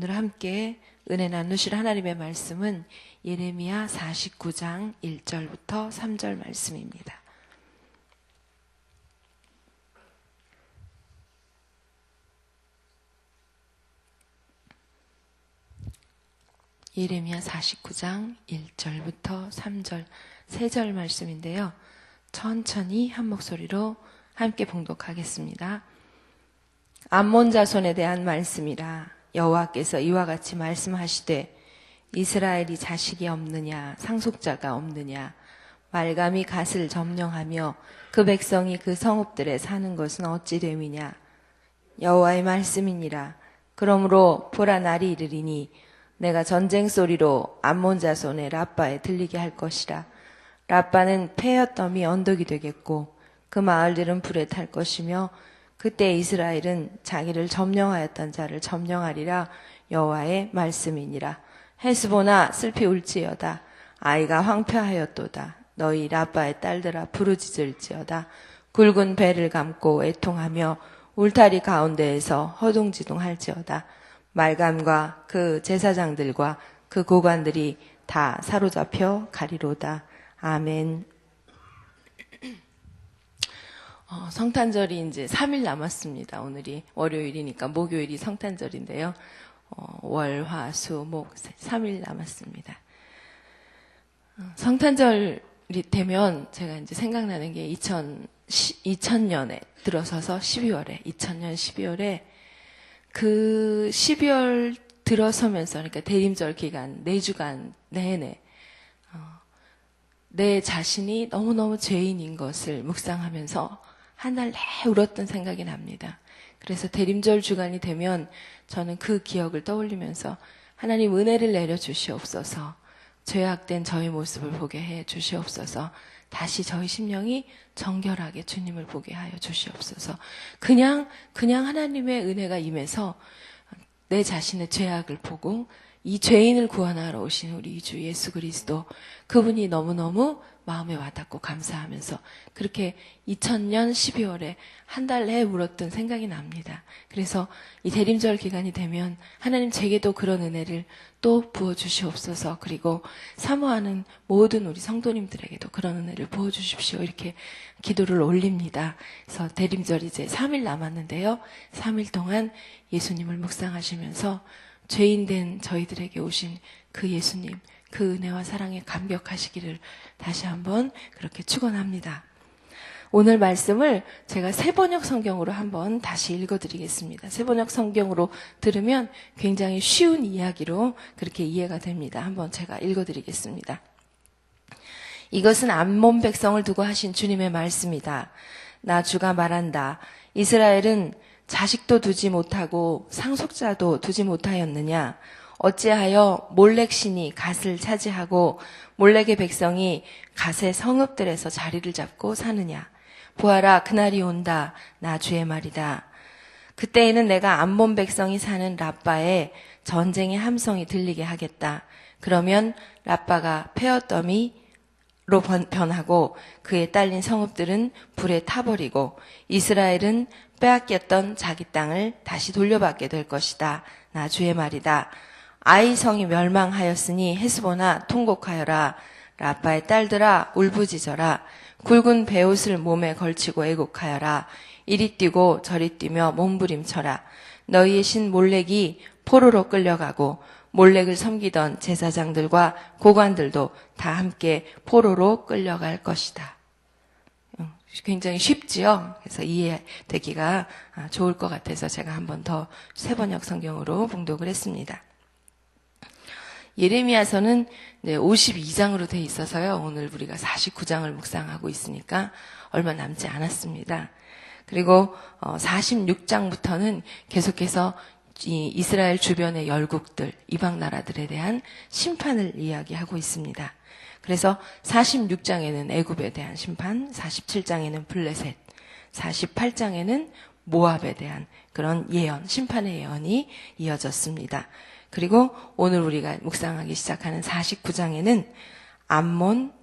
오늘 함께 은혜 나누실 하나님의 말씀은 예레미야 49장 1절부터 3절 말씀입니다. 예레미야 49장 1절부터 3절, 3절 말씀인데요. 천천히 한 목소리로 함께 봉독하겠습니다. 암몬 자손에 대한 말씀이라. 여호와께서 이와 같이 말씀하시되 이스라엘이 자식이 없느냐 상속자가 없느냐 말감이 갓을 점령하며 그 백성이 그 성읍들에 사는 것은 어찌 됨이냐 여호와의 말씀이니라. 그러므로 보라 날이 이르리니 내가 전쟁 소리로 암몬 자손의 라빠에 들리게 할 것이라. 라빠는 패였더미 언덕이 되겠고 그 마을들은 불에 탈 것이며 그때 이스라엘은 자기를 점령하였던 자를 점령하리라. 여호와의 말씀이니라. 헤스보나 슬피 울지어다. 아이가 황폐하였도다. 너희 라빠의 딸들아 부르짖을지어다. 굵은 배를 감고 애통하며 울타리 가운데에서 허둥지둥할지어다. 말감과 그 제사장들과 그 고관들이 다 사로잡혀 가리로다. 아멘. 성탄절이 이제 3일 남았습니다. 오늘이 월요일이니까 목요일이 성탄절인데요. 월, 화, 수, 목 3일 남았습니다. 성탄절이 되면 제가 이제 생각나는 게 2000년에 들어서서 2000년 12월에 그 12월 들어서면서 그러니까 대림절 기간 4주간 내내 내 자신이 너무너무 죄인인 것을 묵상하면서 한 달 내내 울었던 생각이 납니다. 그래서 대림절 주간이 되면 저는 그 기억을 떠올리면서 하나님 은혜를 내려주시옵소서, 죄악된 저의 모습을 보게 해 주시옵소서, 다시 저희 심령이 정결하게 주님을 보게 하여 주시옵소서. 그냥 하나님의 은혜가 임해서 내 자신의 죄악을 보고 이 죄인을 구원하러 오신 우리 주 예수 그리스도, 그분이 너무너무 마음에 와닿고 감사하면서 그렇게 2000년 12월에 한 달 내에 울었던 생각이 납니다. 그래서 이 대림절 기간이 되면 하나님 제게도 그런 은혜를 또 부어주시옵소서, 그리고 사모하는 모든 우리 성도님들에게도 그런 은혜를 부어주십시오, 이렇게 기도를 올립니다. 그래서 대림절 이제 3일 남았는데요. 3일 동안 예수님을 묵상하시면서 죄인된 저희들에게 오신 그 예수님, 그 은혜와 사랑에 감격하시기를 다시 한번 그렇게 축원합니다. 오늘 말씀을 제가 새번역 성경으로 한번 다시 읽어드리겠습니다. 새번역 성경으로 들으면 굉장히 쉬운 이야기로 그렇게 이해가 됩니다. 한번 제가 읽어드리겠습니다. 이것은 암몬 백성을 두고 하신 주님의 말씀이다. 나 주가 말한다. 이스라엘은 자식도 두지 못하고 상속자도 두지 못하였느냐? 어찌하여 몰렉 신이 갓을 차지하고 몰렉의 백성이 갓의 성읍들에서 자리를 잡고 사느냐? 보아라, 그날이 온다. 나 주의 말이다. 그때에는 내가 암몬 백성이 사는 라빠에 전쟁의 함성이 들리게 하겠다. 그러면 라빠가 폐허더미로 변하고 그에 딸린 성읍들은 불에 타버리고 이스라엘은 빼앗겼던 자기 땅을 다시 돌려받게 될 것이다. 나 주의 말이다. 아이 성이 멸망하였으니 헤스보나 통곡하여라. 라빠의 딸들아 울부짖어라. 굵은 베옷을 몸에 걸치고 애곡하여라. 이리 뛰고 저리 뛰며 몸부림쳐라. 너희의 신 몰렉이 포로로 끌려가고 몰렉을 섬기던 제사장들과 고관들도 다 함께 포로로 끌려갈 것이다. 굉장히 쉽지요? 그래서 이해되기가 좋을 것 같아서 제가 한 번 더 새번역 성경으로 봉독을 했습니다. 예레미야서는 52장으로 돼 있어서요. 오늘 우리가 49장을 묵상하고 있으니까 얼마 남지 않았습니다. 그리고 46장부터는 계속해서 이 이스라엘 주변의 열국들, 이방 나라들에 대한 심판을 이야기하고 있습니다. 그래서 46장에는 애굽에 대한 심판, 47장에는 블레셋, 48장에는 모압에 대한 그런 예언, 심판의 예언이 이어졌습니다. 그리고 오늘 우리가 묵상하기 시작하는 49장에는 암몬,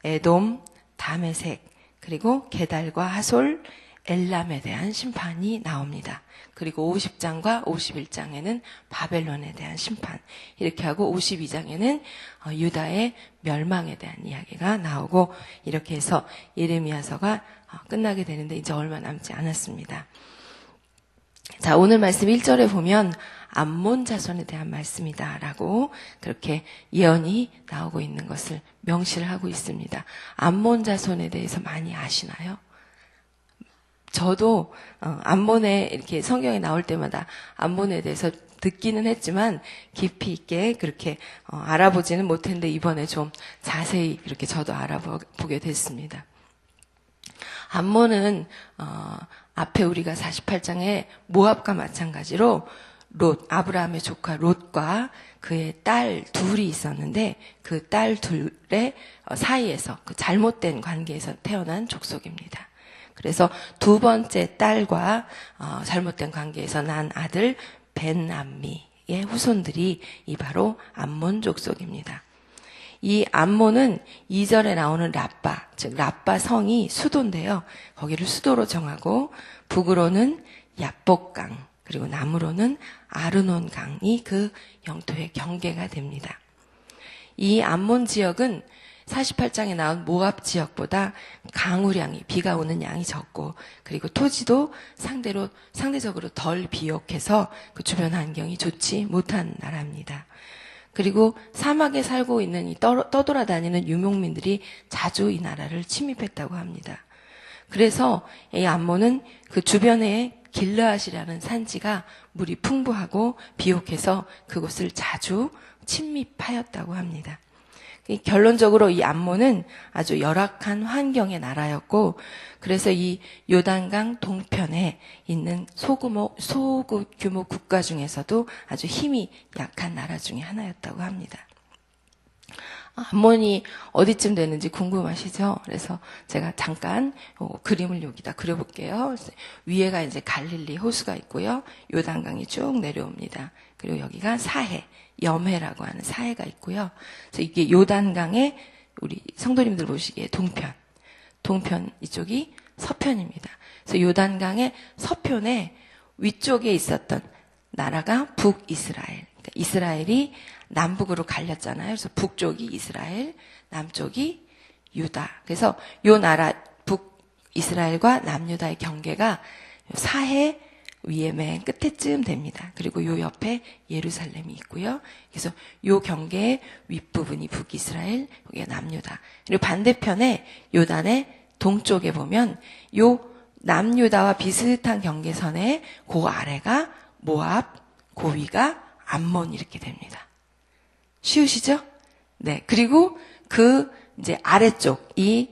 에돔, 다메색, 그리고 게달과 하솔, 엘람에 대한 심판이 나옵니다. 그리고 50장과 51장에는 바벨론에 대한 심판, 이렇게 하고 52장에는 유다의 멸망에 대한 이야기가 나오고, 이렇게 해서 예레미야서가 끝나게 되는데 이제 얼마 남지 않았습니다. 자, 오늘 말씀 1절에 보면 암몬 자손에 대한 말씀이다 라고 그렇게 예언이 나오고 있는 것을 명시를 하고 있습니다. 암몬 자손에 대해서 많이 아시나요? 저도 암몬에 이렇게 성경에 나올 때마다 암몬에 대해서 듣기는 했지만 깊이 있게 그렇게 알아보지는 못했는데 이번에 좀 자세히 그렇게 저도 알아보게 됐습니다. 암몬은 앞에 우리가 48장에 모압과 마찬가지로 롯, 아브라함의 조카 롯과 그의 딸 둘이 있었는데 그 딸 둘의 사이에서 그 잘못된 관계에서 태어난 족속입니다. 그래서 두 번째 딸과 잘못된 관계에서 난 아들 벤암미의 후손들이 이 바로 암몬 족속입니다. 이 암몬은 2절에 나오는 라빠, 즉 라빠 성이 수도인데요. 거기를 수도로 정하고 북으로는 야복강, 그리고 남으로는 아르논 강이 그 영토의 경계가 됩니다. 이 암몬 지역은 48장에 나온 모압 지역보다 강우량이, 비가 오는 양이 적고, 그리고 토지도 상대적으로 덜 비옥해서 그 주변 환경이 좋지 못한 나라입니다. 그리고 사막에 살고 있는 이 떠돌아다니는 유목민들이 자주 이 나라를 침입했다고 합니다. 그래서 이 암몬은 그 주변에 길르앗이라는 산지가 물이 풍부하고 비옥해서 그곳을 자주 침입하였다고 합니다. 결론적으로 이 암몬은 아주 열악한 환경의 나라였고, 그래서 이 요단강 동편에 있는 소규모 국가 중에서도 아주 힘이 약한 나라 중에 하나였다고 합니다. 암몬이 어디쯤 되는지 궁금하시죠? 그래서 제가 잠깐 그림을 여기다 그려볼게요. 위에가 이제 갈릴리 호수가 있고요. 요단강이 쭉 내려옵니다. 그리고 여기가 사해, 염해라고 하는 사해가 있고요. 그래서 이게 요단강의 우리 성도님들 보시기에 동편 이쪽이 서편입니다. 그래서 요단강의 서편에 위쪽에 있었던 나라가 북이스라엘. 그러니까 이스라엘이 남북으로 갈렸잖아요. 그래서 북쪽이 이스라엘, 남쪽이 유다. 그래서 요 나라 북이스라엘과 남유다의 경계가 사해 위에 맨 끝에쯤 됩니다. 그리고 요 옆에 예루살렘이 있고요. 그래서 요 경계의 윗부분이 북이스라엘, 여기가 남유다. 그리고 반대편에 요단의 동쪽에 보면 요 남유다와 비슷한 경계선에 그 아래가 모압, 그 위가 암몬 이렇게 됩니다. 쉬우시죠? 네. 그리고 그 이제 아래쪽, 이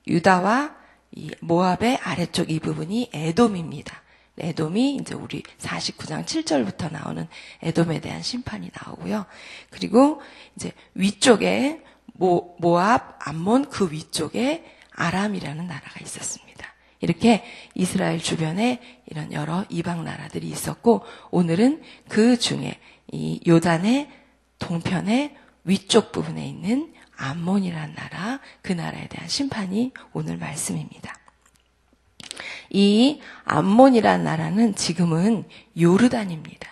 유다와 이 모압의 아래쪽 이 부분이 에돔입니다. 에돔이 이제 우리 49장 7절부터 나오는 에돔에 대한 심판이 나오고요. 그리고 이제 위쪽에 모압, 암몬 그 위쪽에 아람이라는 나라가 있었습니다. 이렇게 이스라엘 주변에 이런 여러 이방 나라들이 있었고, 오늘은 그 중에 이 요단의 동편의 위쪽 부분에 있는 암몬이라는 나라, 그 나라에 대한 심판이 오늘 말씀입니다. 이 암몬이라는 나라는 지금은 요르단입니다.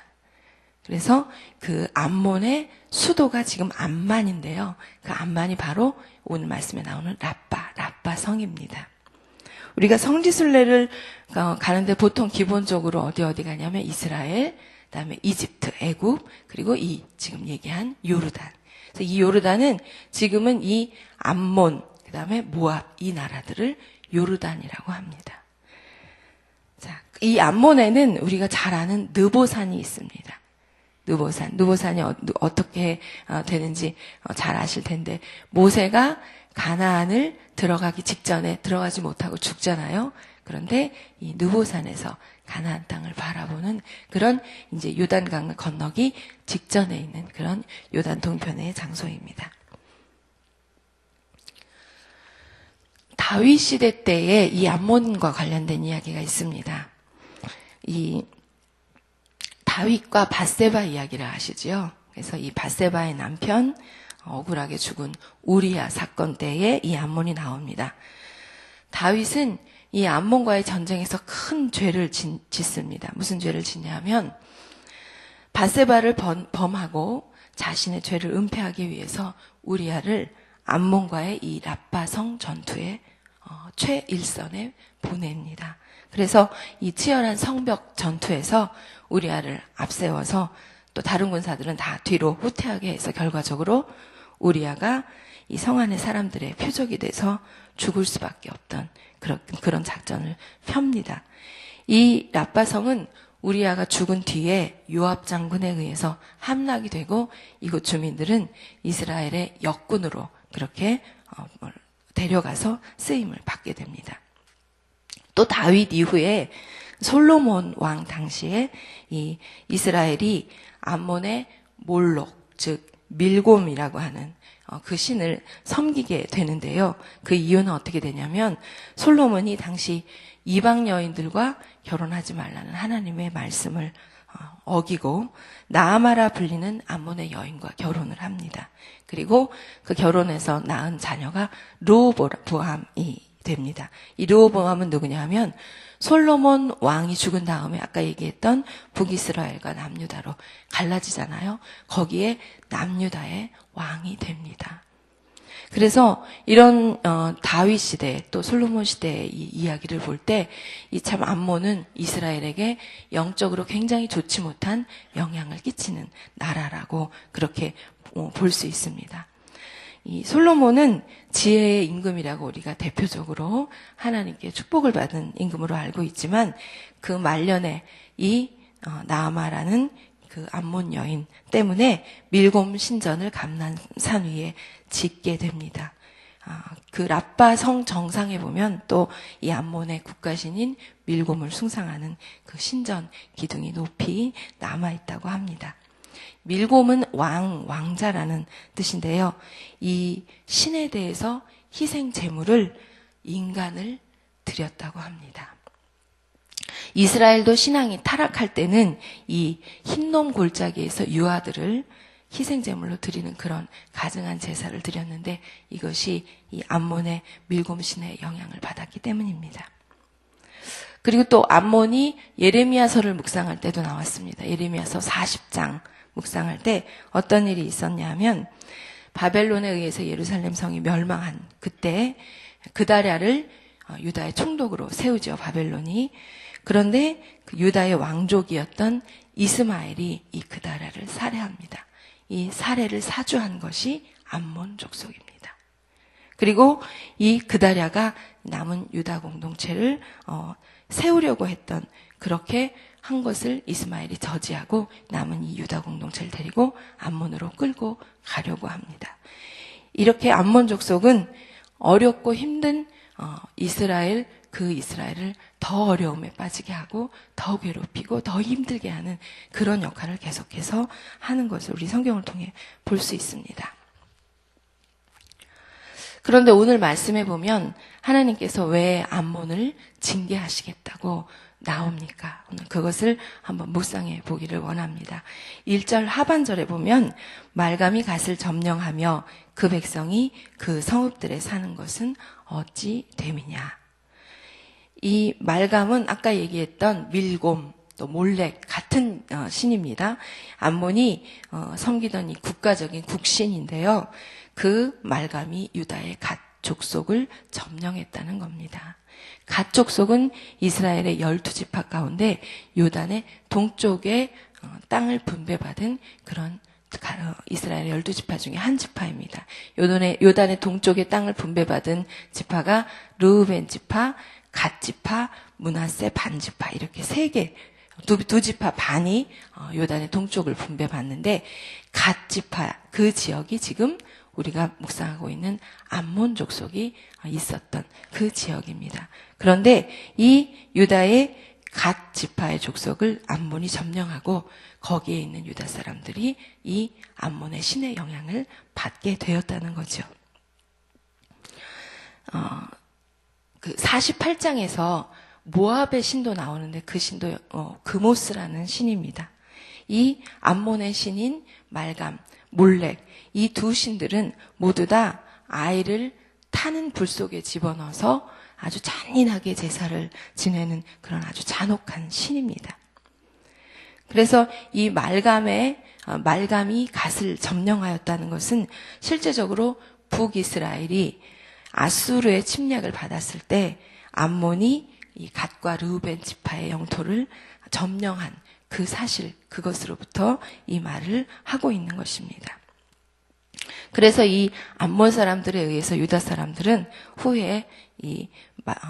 그래서 그 암몬의 수도가 지금 암만인데요. 그 암만이 바로 오늘 말씀에 나오는 라빠 성입니다. 우리가 성지순례를 가는데 보통 기본적으로 어디 가냐면 이스라엘, 그다음에 이집트, 애굽, 그리고 이 지금 얘기한 요르단. 그래서 이 요르단은 지금은 이 암몬, 그다음에 모압 이 나라들을 요르단이라고 합니다. 자, 이 암몬에는 우리가 잘 아는 느보산이 있습니다. 느보산이 어떻게 되는지 잘 아실 텐데, 모세가 가나안을 들어가기 직전에 들어가지 못하고 죽잖아요. 그런데 이 느보산에서 가나안 땅을 바라보는 그런 이제 요단강을 건너기 직전에 있는 그런 요단 동편의 장소입니다. 다윗 시대 때에 이 암몬과 관련된 이야기가 있습니다. 이 다윗과 밧세바 이야기를 아시죠? 그래서 이 밧세바의 남편 억울하게 죽은 우리야 사건 때에 이 암몬이 나옵니다. 다윗은 이 암몬과의 전쟁에서 큰 죄를 짓습니다. 무슨 죄를 짓냐면 밧세바를 범하고 자신의 죄를 은폐하기 위해서 우리아를 암몬과의 이 라빠성 전투에 최일선에 보냅니다. 그래서 이 치열한 성벽 전투에서 우리아를 앞세워서 또 다른 군사들은 다 뒤로 후퇴하게 해서 결과적으로 우리아가 이 성 안의 사람들의 표적이 돼서 죽을 수밖에 없던 그런 작전을 펴니다. 이 라빠성은 우리아가 죽은 뒤에 요압 장군에 의해서 함락이 되고 이곳 주민들은 이스라엘의 역군으로 그렇게 데려가서 쓰임을 받게 됩니다. 또 다윗 이후에 솔로몬 왕 당시에 이 이스라엘이 암몬의 몰록, 즉 밀곰이라고 하는 그 신을 섬기게 되는데요. 그 이유는 어떻게 되냐면 솔로몬이 당시 이방 여인들과 결혼하지 말라는 하나님의 말씀을 어기고 나아마라 불리는 암몬의 여인과 결혼을 합니다. 그리고 그 결혼에서 낳은 자녀가 르호보암이 됩니다. 이 르호보암은 누구냐 하면 솔로몬 왕이 죽은 다음에 아까 얘기했던 북이스라엘과 남유다로 갈라지잖아요. 거기에 남유다의 왕이 됩니다. 그래서 이런 다윗 시대 또 솔로몬 시대의 이 이야기를 볼 때 이 참 암몬은 이스라엘에게 영적으로 굉장히 좋지 못한 영향을 끼치는 나라라고 그렇게 볼 수 있습니다. 이 솔로몬은 지혜의 임금이라고 우리가 대표적으로 하나님께 축복을 받은 임금으로 알고 있지만 그 말년에 이 나아마라는 그 암몬 여인 때문에 밀곰 신전을 감난산 위에 짓게 됩니다. 그 라빠 성 정상에 보면 또 이 암몬의 국가신인 밀곰을 숭상하는 그 신전 기둥이 높이 남아 있다고 합니다. 밀곰은 왕자라는 뜻인데요. 이 신에 대해서 희생 제물을 인간을 드렸다고 합니다. 이스라엘도 신앙이 타락할 때는 이 흰놈 골짜기에서 유아들을 희생 제물로 드리는 그런 가증한 제사를 드렸는데 이것이 이 암몬의 밀곰 신의 영향을 받았기 때문입니다. 그리고 또 암몬이 예레미야서를 묵상할 때도 나왔습니다. 예레미야서 40장 묵상할 때 어떤 일이 있었냐 하면 바벨론에 의해서 예루살렘 성이 멸망한 그때 그다랴를 유다의 총독으로 세우죠. 바벨론이. 그런데 그 유다의 왕족이었던 이스마엘이 이 그다랴를 살해합니다. 이 살해를 사주한 것이 암몬 족속입니다. 그리고 이 그다랴가 남은 유다 공동체를 세우려고 했던 그렇게 한 것을 이스마엘이 저지하고 남은 이 유다 공동체를 데리고 암몬으로 끌고 가려고 합니다. 이렇게 암몬 족속은 어렵고 힘든 이스라엘을 더 어려움에 빠지게 하고 더 괴롭히고 더 힘들게 하는 그런 역할을 계속해서 하는 것을 우리 성경을 통해 볼 수 있습니다. 그런데 오늘 말씀에 보면 하나님께서 왜 암몬을 징계하시겠다고 나옵니까? 오늘 그것을 한번 묵상해 보기를 원합니다. 1절 하반절에 보면 말감이 갓을 점령하며 그 백성이 그 성읍들에 사는 것은 어찌 됨이냐. 이 말감은 아까 얘기했던 밀곰 또 몰렉 같은 신입니다. 암몬이 섬기던 이 국가적인 국신인데요. 그 말감이 유다의 갓 족속을 점령했다는 겁니다. 갓 족속은 이스라엘의 12지파 가운데 요단의 동쪽에 땅을 분배받은 그런 이스라엘의 12지파 중에 한 지파입니다. 요단의 동쪽에 땅을 분배받은 지파가 르우벤 지파, 갓 지파, 므낫세 반 지파 이렇게 세 개, 두 지파 반이 요단의 동쪽을 분배받는데 갓 지파 그 지역이 지금 우리가 묵상하고 있는 암몬 족속이 있었던 그 지역입니다. 그런데 이 유다의 갓 지파의 족속을 암몬이 점령하고 거기에 있는 유다 사람들이 이 암몬의 신의 영향을 받게 되었다는 거죠. 그 48장에서 모압의 신도 나오는데 그 신도 그모스라는 신입니다. 이 암몬의 신인 말감, 몰렉 이 두 신들은 모두 다 아이를 타는 불 속에 집어넣어서 아주 잔인하게 제사를 지내는 그런 아주 잔혹한 신입니다. 그래서 이 말감이 갓을 점령하였다는 것은 실제적으로 북이스라엘이 아수르의 침략을 받았을 때 암몬이 이 갓과 르우벤 지파의 영토를 점령한 그 사실, 그것으로부터 이 말을 하고 있는 것입니다. 그래서 이 암몬 사람들에 의해서 유다 사람들은 후에 이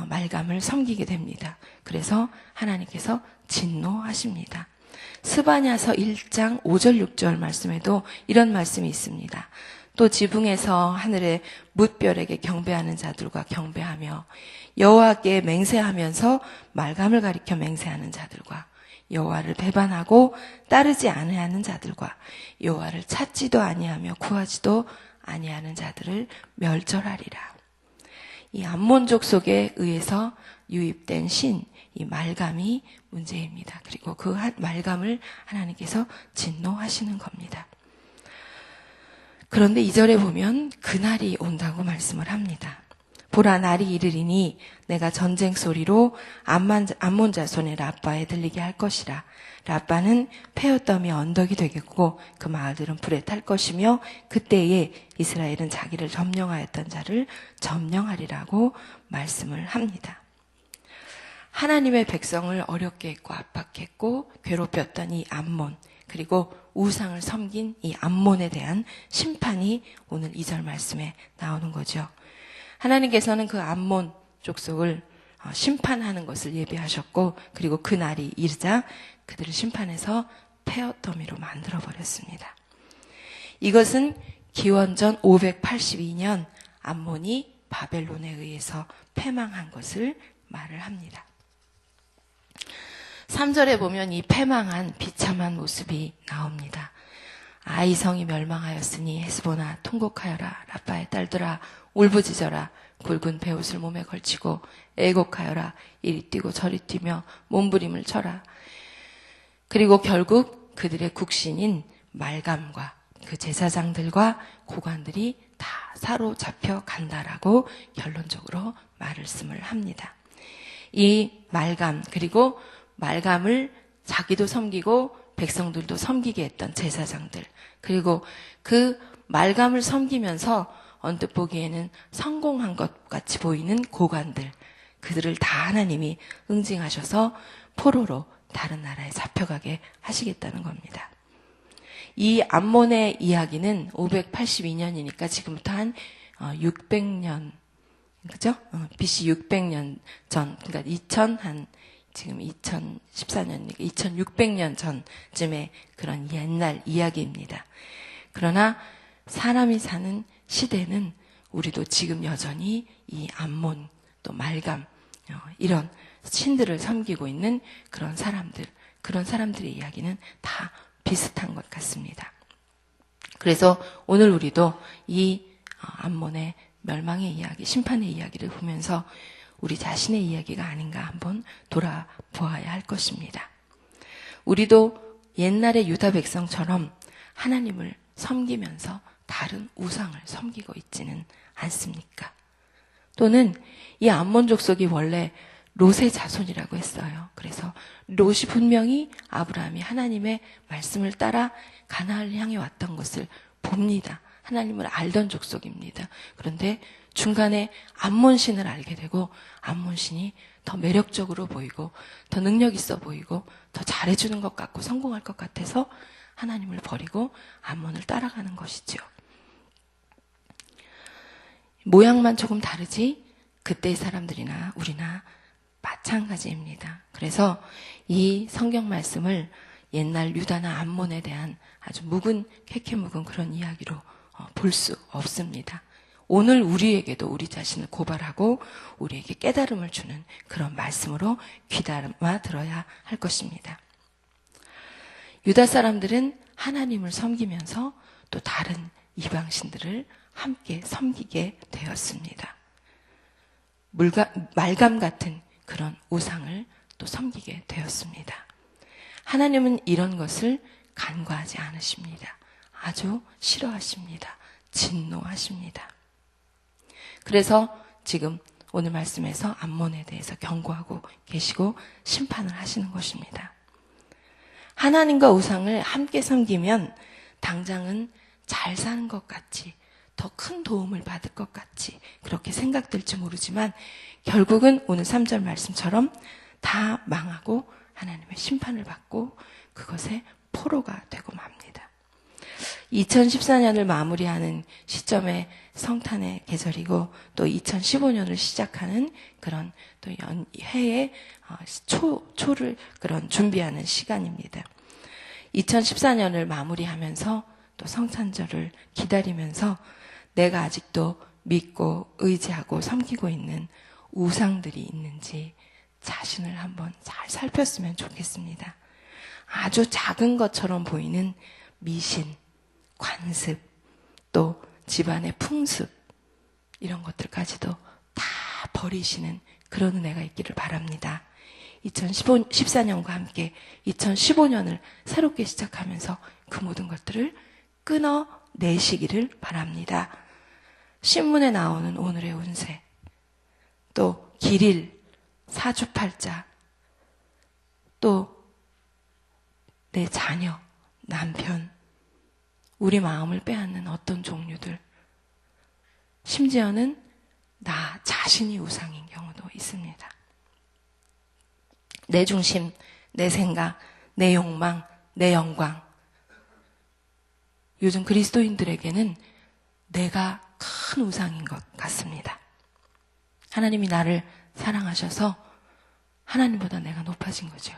말감을 섬기게 됩니다. 그래서 하나님께서 진노하십니다. 스바냐서 1장 5절 6절 말씀에도 이런 말씀이 있습니다. 또 지붕에서 하늘의 뭇별에게 경배하는 자들과 경배하며 여호와께 맹세하면서 말감을 가리켜 맹세하는 자들과 여호와를 배반하고 따르지 아니하는 자들과 여호와를 찾지도 아니하며 구하지도 아니하는 자들을 멸절하리라. 이 암몬족 속에 의해서 유입된 신, 이 말감이 문제입니다. 그리고 그 말감을 하나님께서 진노하시는 겁니다. 그런데 2절에 보면 그날이 온다고 말씀을 합니다. 보라, 날이 이르리니 내가 전쟁 소리로 암몬 자손의 라빠에 들리게 할 것이라. 라빠는 페어덤이 언덕이 되겠고 그 마을들은 불에 탈 것이며 그때에 이스라엘은 자기를 점령하였던 자를 점령하리라고 말씀을 합니다. 하나님의 백성을 어렵게 했고 압박했고 괴롭혔던 이 암몬, 그리고 우상을 섬긴 이 암몬에 대한 심판이 오늘 2절 말씀에 나오는 거죠. 하나님께서는 그 암몬 족속을 심판하는 것을 예비하셨고, 그리고 그 날이 이르자 그들을 심판해서 폐허더미로 만들어버렸습니다. 이것은 기원전 582년 암몬이 바벨론에 의해서 패망한 것을 말을 합니다. 3절에 보면 이 패망한 비참한 모습이 나옵니다. 아이 성이 멸망하였으니 헤스보나 통곡하여라. 라빠의 딸들아 울부짖어라. 굵은 베옷을 몸에 걸치고 애곡하여라. 이리 뛰고 저리 뛰며 몸부림을 쳐라. 그리고 결국 그들의 국신인 말감과 그 제사장들과 고관들이 다 사로잡혀 간다라고 결론적으로 말씀을 합니다. 이 말감, 그리고 말감을 자기도 섬기고 백성들도 섬기게 했던 제사장들, 그리고 그 말감을 섬기면서 언뜻 보기에는 성공한 것 같이 보이는 고관들, 그들을 다 하나님이 응징하셔서 포로로 다른 나라에 잡혀가게 하시겠다는 겁니다. 이 암몬의 이야기는 582년이니까 지금부터 한 600년, 그죠? BC 600년 전, 그러니까 지금 2014년이니까 2600년 전쯤의 그런 옛날 이야기입니다. 그러나 사람이 사는 시대는 우리도 지금 여전히 이 암몬, 또 말감, 이런 신들을 섬기고 있는 그런 사람들의 이야기는 다 비슷한 것 같습니다. 그래서 오늘 우리도 이 암몬의 멸망의 이야기, 심판의 이야기를 보면서 우리 자신의 이야기가 아닌가 한번 돌아보아야 할 것입니다. 우리도 옛날의 유다 백성처럼 하나님을 섬기면서 다른 우상을 섬기고 있지는 않습니까? 또는 이 암몬 족속이 원래 롯의 자손이라고 했어요. 그래서 롯이 분명히 아브라함이 하나님의 말씀을 따라 가나안을 향해 왔던 것을 봅니다. 하나님을 알던 족속입니다. 그런데 중간에 암몬 신을 알게 되고 암몬 신이 더 매력적으로 보이고 더 능력 있어 보이고 더 잘해주는 것 같고 성공할 것 같아서 하나님을 버리고 암몬을 따라가는 것이죠. 모양만 조금 다르지 그때의 사람들이나 우리나 마찬가지입니다. 그래서 이 성경 말씀을 옛날 유다나 암몬에 대한 아주 캐캐 묵은 그런 이야기로 볼 수 없습니다. 오늘 우리에게도 우리 자신을 고발하고 우리에게 깨달음을 주는 그런 말씀으로 귀담아 들어야 할 것입니다. 유다 사람들은 하나님을 섬기면서 또 다른 이방신들을 함께 섬기게 되었습니다. 말감 같은 그런 우상을 또 섬기게 되었습니다. 하나님은 이런 것을 간과하지 않으십니다. 아주 싫어하십니다. 진노하십니다. 그래서 지금 오늘 말씀에서 암몬에 대해서 경고하고 계시고 심판을 하시는 것입니다. 하나님과 우상을 함께 섬기면 당장은 잘 사는 것 같이, 더 큰 도움을 받을 것 같이 그렇게 생각될지 모르지만 결국은 오늘 3절 말씀처럼 다 망하고 하나님의 심판을 받고 그것의 포로가 되고 맙니다. 2014년을 마무리하는 시점에 성탄의 계절이고 또 2015년을 시작하는 그런 또 해의 초를 그런 준비하는 시간입니다. 2014년을 마무리하면서 또 성탄절을 기다리면서 내가 아직도 믿고 의지하고 섬기고 있는 우상들이 있는지 자신을 한번 잘 살폈으면 좋겠습니다. 아주 작은 것처럼 보이는 미신, 관습, 또 집안의 풍습 이런 것들까지도 다 버리시는 그런 은혜가 있기를 바랍니다. 2014년과 함께 2015년을 새롭게 시작하면서 그 모든 것들을 끊어내시기를 바랍니다. 신문에 나오는 오늘의 운세, 또 길일, 사주팔자, 또 내 자녀, 남편, 우리 마음을 빼앗는 어떤 종류들, 심지어는 나 자신이 우상인 경우도 있습니다. 내 중심, 내 생각, 내 욕망, 내 영광. 요즘 그리스도인들에게는 내가 큰 우상인 것 같습니다. 하나님이 나를 사랑하셔서 하나님보다 내가 높아진 거죠.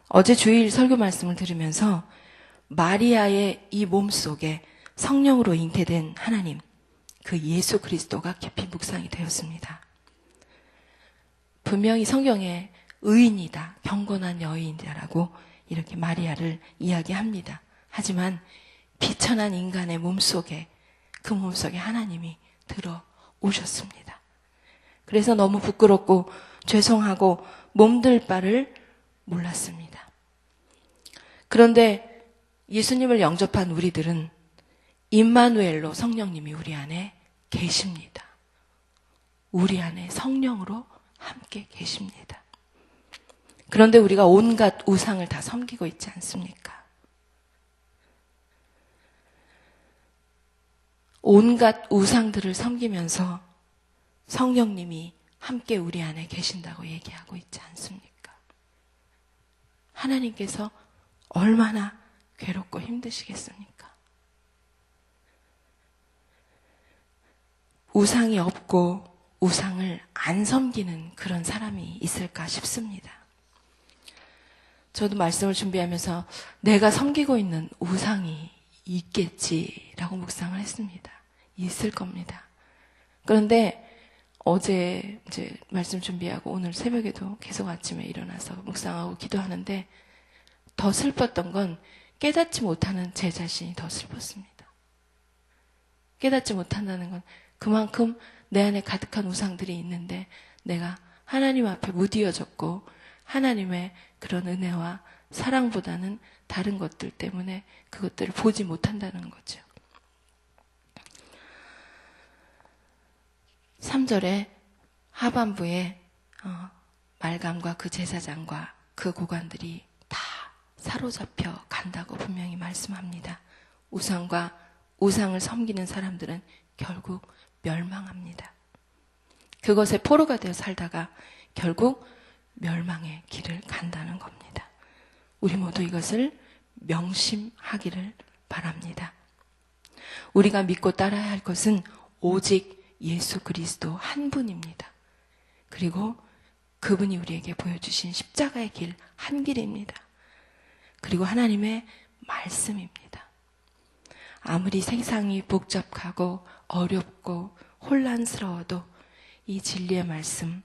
어제 주일 설교 말씀을 들으면서 마리아의 이 몸속에 성령으로 잉태된 하나님, 그 예수 그리스도가 깊이 묵상이 되었습니다. 분명히 성경에 의인이다, 경건한 여인이다라고 이렇게 마리아를 이야기합니다. 하지만 비천한 인간의 몸속에, 그 몸속에 하나님이 들어오셨습니다. 그래서 너무 부끄럽고 죄송하고 몸들 바를 몰랐습니다. 그런데 예수님을 영접한 우리들은 임마누엘로 성령님이 우리 안에 계십니다. 우리 안에 성령으로 함께 계십니다. 그런데 우리가 온갖 우상을 다 섬기고 있지 않습니까? 온갖 우상들을 섬기면서 성령님이 함께 우리 안에 계신다고 얘기하고 있지 않습니까? 하나님께서 얼마나 괴롭고 힘드시겠습니까? 우상이 없고 우상을 안 섬기는 그런 사람이 있을까 싶습니다. 저도 말씀을 준비하면서 내가 섬기고 있는 우상이 있겠지라고 묵상을 했습니다. 있을 겁니다. 그런데 어제 이제 말씀 준비하고 오늘 새벽에도 계속 아침에 일어나서 묵상하고 기도하는데 더 슬펐던 건 깨닫지 못하는 제 자신이 더 슬펐습니다. 깨닫지 못한다는 건 그만큼 내 안에 가득한 우상들이 있는데 내가 하나님 앞에 무디어졌고 하나님의 그런 은혜와 사랑보다는 다른 것들 때문에 그것들을 보지 못한다는 거죠. 3절에 하반부에 말감과 그 제사장과 그 고관들이 다 사로잡혀 간다고 분명히 말씀합니다. 우상을 섬기는 사람들은 결국 멸망합니다. 그것에 포로가 되어 살다가 결국 멸망의 길을 간다는 겁니다. 우리 모두 이것을 명심하기를 바랍니다. 우리가 믿고 따라야 할 것은 오직 예수 그리스도 한 분입니다. 그리고 그분이 우리에게 보여주신 십자가의 길 한 길입니다. 그리고 하나님의 말씀입니다. 아무리 세상이 복잡하고 어렵고 혼란스러워도 이 진리의 말씀,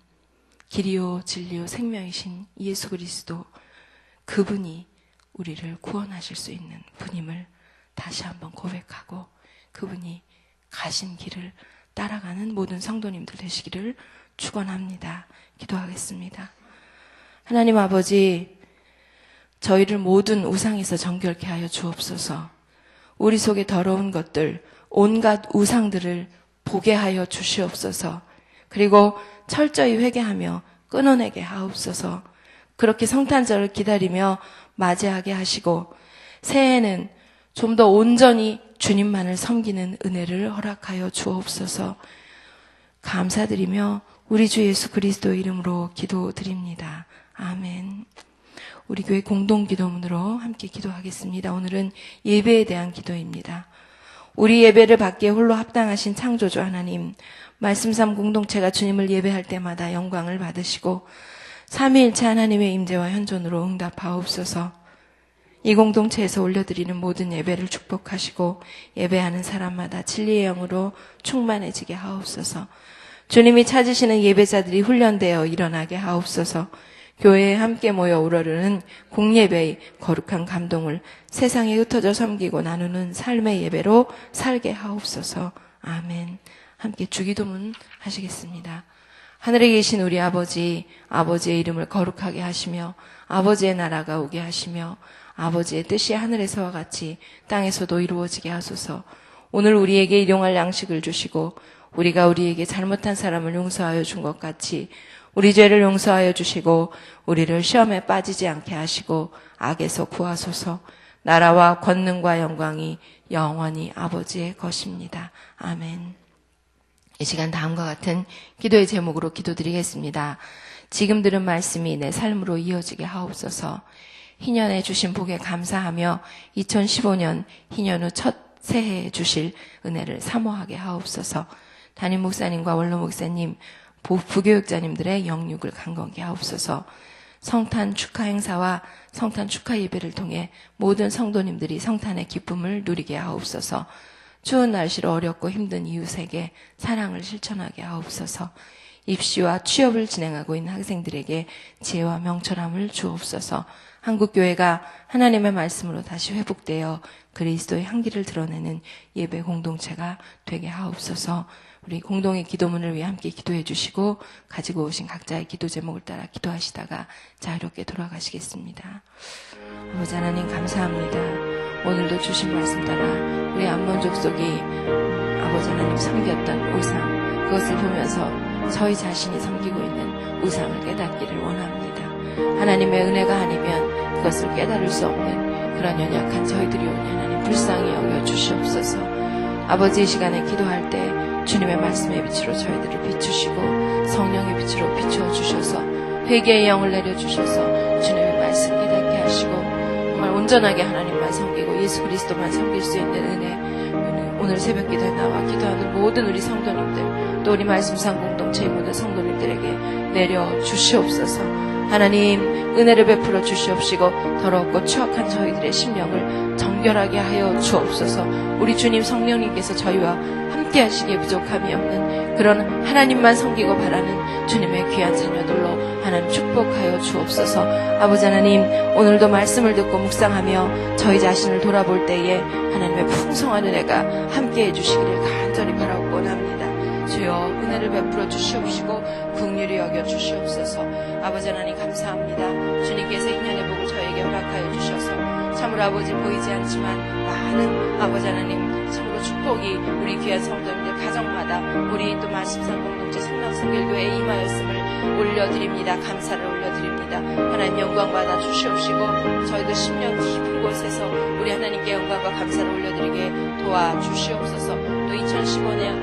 길이요 진리요 생명이신 예수 그리스도, 그분이 우리를 구원하실 수 있는 분임을 다시 한번 고백하고 그분이 가신 길을 따라가는 모든 성도님들 되시기를 축원합니다. 기도하겠습니다. 하나님 아버지, 저희를 모든 우상에서 정결케 하여 주옵소서. 우리 속에 더러운 것들, 온갖 우상들을 보게 하여 주시옵소서. 그리고 철저히 회개하며 끊어내게 하옵소서. 그렇게 성탄절을 기다리며 맞이하게 하시고 새해에는 좀 더 온전히 주님만을 섬기는 은혜를 허락하여 주옵소서. 감사드리며 우리 주 예수 그리스도의 이름으로 기도드립니다. 아멘. 우리 교회 공동기도문으로 함께 기도하겠습니다. 오늘은 예배에 대한 기도입니다. 우리 예배를 받기에 홀로 합당하신 창조주 하나님, 말씀삼 공동체가 주님을 예배할 때마다 영광을 받으시고 삼위일체 하나님의 임재와 현존으로 응답하옵소서. 이 공동체에서 올려드리는 모든 예배를 축복하시고 예배하는 사람마다 진리의 영으로 충만해지게 하옵소서. 주님이 찾으시는 예배자들이 훈련되어 일어나게 하옵소서. 교회에 함께 모여 우러르는 공예배의 거룩한 감동을 세상에 흩어져 섬기고 나누는 삶의 예배로 살게 하옵소서. 아멘. 함께 주기도문 하시겠습니다. 하늘에 계신 우리 아버지, 아버지의 이름을 거룩하게 하시며 아버지의 나라가 오게 하시며 아버지의 뜻이 하늘에서와 같이 땅에서도 이루어지게 하소서. 오늘 우리에게 일용할 양식을 주시고 우리가 우리에게 잘못한 사람을 용서하여 준 것 같이 우리 죄를 용서하여 주시고 우리를 시험에 빠지지 않게 하시고 악에서 구하소서. 나라와 권능과 영광이 영원히 아버지의 것입니다. 아멘. 이 시간 다음과 같은 기도의 제목으로 기도드리겠습니다. 지금 들은 말씀이 내 삶으로 이어지게 하옵소서. 희년에 주신 복에 감사하며 2015년 희년 후 첫 새해에 주실 은혜를 사모하게 하옵소서. 담임 목사님과 원로 목사님, 부교육자님들의 영육을 강건케 하옵소서. 성탄 축하 행사와 성탄 축하 예배를 통해 모든 성도님들이 성탄의 기쁨을 누리게 하옵소서. 추운 날씨로 어렵고 힘든 이웃에게 사랑을 실천하게 하옵소서. 입시와 취업을 진행하고 있는 학생들에게 지혜와 명철함을 주옵소서. 한국교회가 하나님의 말씀으로 다시 회복되어 그리스도의 향기를 드러내는 예배 공동체가 되게 하옵소서. 우리 공동의 기도문을 위해 함께 기도해 주시고 가지고 오신 각자의 기도 제목을 따라 기도하시다가 자유롭게 돌아가시겠습니다. 아버지 하나님 감사합니다. 오늘도 주신 말씀 따라 우리 암몬 족속이 아버지 하나님 섬겼던 우상, 그것을 보면서 저희 자신이 섬기고 있는 우상을 깨닫기를 원합니다. 하나님의 은혜가 아니면 그것을 깨달을 수 없는 그런 연약한 저희들이 오니 하나님 불쌍히 여겨 주시옵소서. 아버지 이 시간에 기도할 때 주님의 말씀의 빛으로 저희들을 비추시고 성령의 빛으로 비추어 주셔서 회개의 영을 내려주셔서 주님의 말씀 깨닫게 하시고 정말 온전하게 하나님만 섬기고 예수 그리스도만 섬길 수 있는 은혜, 오늘 새벽 기도에 나와 기도하는 모든 우리 성도님들, 또 우리 말씀상 공동체의 모든 성도님들에게 내려주시옵소서. 하나님 은혜를 베풀어 주시옵시고 더럽고 추악한 저희들의 심령을 정결하게 하여 주옵소서. 우리 주님 성령님께서 저희와 함께 하시기에 부족함이 없는 그런 하나님만 섬기고 바라는 주님의 귀한 자녀들로 하나님 축복하여 주옵소서. 아버지 하나님 오늘도 말씀을 듣고 묵상하며 저희 자신을 돌아볼 때에 하나님의 풍성한 은혜가 함께 해주시기를 간절히 바라고 원합니다. 주여 은혜를 베풀어 주시옵시고 긍휼히 여겨 주시옵소서. 아버지 하나님 감사합니다. 주님께서 인연의 복을 저에게 허락하여 주셔서 참으로 아버지 보이지 않지만 많은 아버지 하나님 참으로 축복이 우리 귀한 성도님들 가정마다 우리 또 말씀상 공동체 성남성결교회에 임하였음을 올려드립니다. 감사를 올려드립니다. 하나님 영광 받아 주시옵시고 저희도 심령 깊은 곳에서 우리 하나님께 영광과 감사를 올려드리게 도와주시옵소서. 또 2015년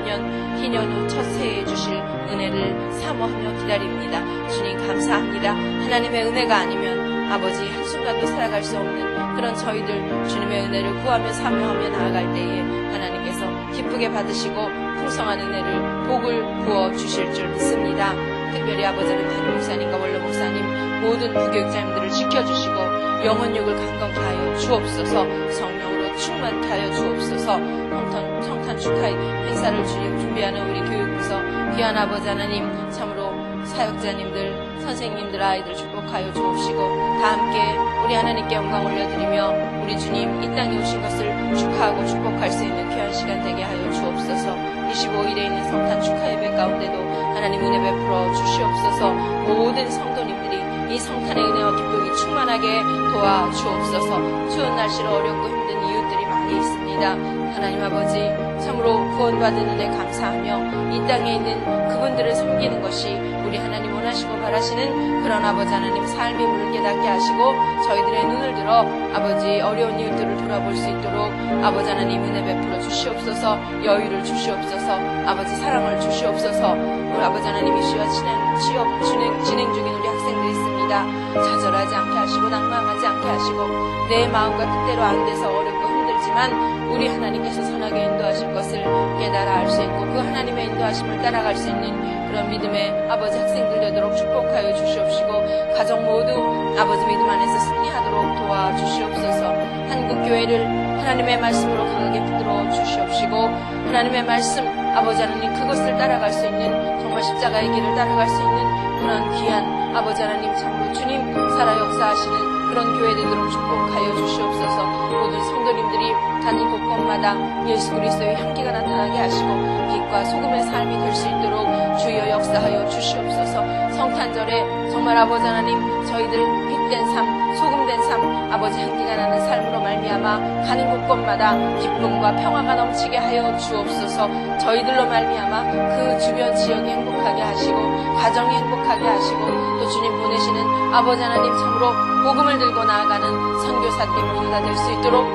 희년 후 첫 새해에 주실 은혜를 사모하며 기다립니다. 주님 감사합니다. 하나님의 은혜가 아니면 아버지 한순간도 살아갈 수 없는 그런 저희들 주님의 은혜를 구하며 사모하며 나아갈 때에 하나님께서 기쁘게 받으시고 풍성한 은혜를 복을 부어 주실 줄 믿습니다. 특별히 아버지는 담임 목사님과 원로 목사님 모든 부교육자님들을 지켜주시고 영혼육을 강건케 하여 주옵소서. 성령으로 충만케 하여 주옵소서. 성탄 축하 행사를 준비하는 우리 교육부서 귀한 아버지 하나님 참으로 사역자님들 선생님들 아이들 축복하여 주옵시고 다 함께 우리 하나님께 영광 올려드리며 우리 주님 이 땅에 오신 것을 축하하고 축복할 수 있는 귀한 시간 되게 하여 주옵소서. 25일에 있는 성탄 축하 예배 가운데도 하나님 은혜 베풀어 주시옵소서. 모든 성도님들이 이 성탄의 은혜와 기쁨이 충만하게 도와주옵소서. 추운 날씨로 어렵고 힘든 이웃들이 많이 있습니다. 드립니다. 하나님 아버지, 참으로 구원받은 은혜 감사하며 이 땅에 있는 그분들을 섬기는 것이 우리 하나님 원하시고 바라시는 그런 아버지 하나님 삶의 물을 깨닫게 하시고 저희들의 눈을 들어 아버지 어려운 일들을 돌아볼 수 있도록 아버지 하나님 은혜 베풀어 주시옵소서. 여유를 주시옵소서. 아버지 사랑을 주시옵소서. 우리 아버지 하나님 이 시와 진행 중인 우리 학생들이 있습니다. 좌절하지 않게 하시고 낭망하지 않게 하시고 내 마음과 뜻대로 안 돼서 어렵고 힘들지만 우리 하나님께서 선하게 인도하실 것을 깨달아 알 수 있고 그 하나님의 인도하심을 따라갈 수 있는 그런 믿음의 아버지 학생들 되도록 축복하여 주시옵시고 가정 모두 아버지 믿음 안에서 승리하도록 도와주시옵소서. 한국교회를 하나님의 말씀으로 강하게 붙들어 주시옵시고 하나님의 말씀 아버지 하나님 그것을 따라갈 수 있는 정말 십자가의 길을 따라갈 수 있는 그런 귀한 아버지 하나님 참으로 주님 살아 역사하시는 그런 교회 되도록 축복하여 주시옵소서. 모든 성도님들이 가는 곳곳마다 예수 그리스도의 향기가 나타나게 하시고 빛과 소금의 삶이 될 수 있도록 주여 역사하여 주시옵소서. 성탄절에 정말 아버지 하나님 저희들 빛된 삶, 소금된 삶, 아버지 향기가 나는 삶으로 말미암아 가는 곳곳마다 기쁨과 평화가 넘치게 하여 주옵소서. 저희들로 말미암아 그 주변 지역이 행복하게 하시고 가정이 행복하게 하시고 또 주님 보내시는 아버지 하나님 참으로 복음을 들고 나아가는 선교사들이 모두 다 될 수 있도록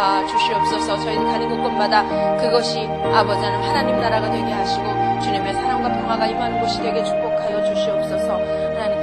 도와주시옵소서. 저희들 가는 곳곳마다 그것이 아버지 하나님 나라가 되게 하시고 주님의 사랑과 평화가 임하는 곳이 되게 축복하여 주시옵소서. 하나님